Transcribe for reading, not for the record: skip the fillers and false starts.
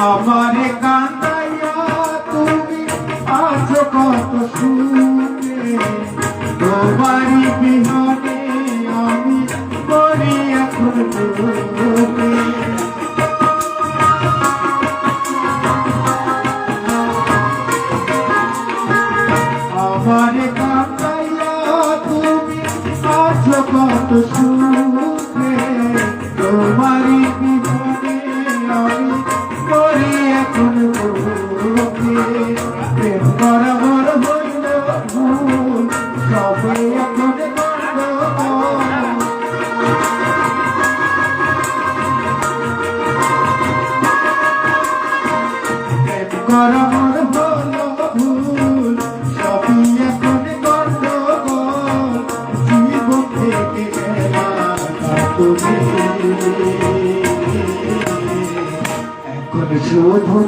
আমারে কান্দাইয়া তুমি আছো কত সুখে, তোমারই বিহনে আমি করি এখন দুঃখে। আমারে কান্দাইয়া তুমি আছো কত সুখে, তোমারই বিহনে আমি করি এখন দুঃখে। প্রেম করা মোর হইল ভুল, সবে এখন গন্ডগোল। প্রেম করা মোর হইল ভুল, সবই এখন গন্ডগোল। জীবন থেকে গেলা তুমি, এখন শুধু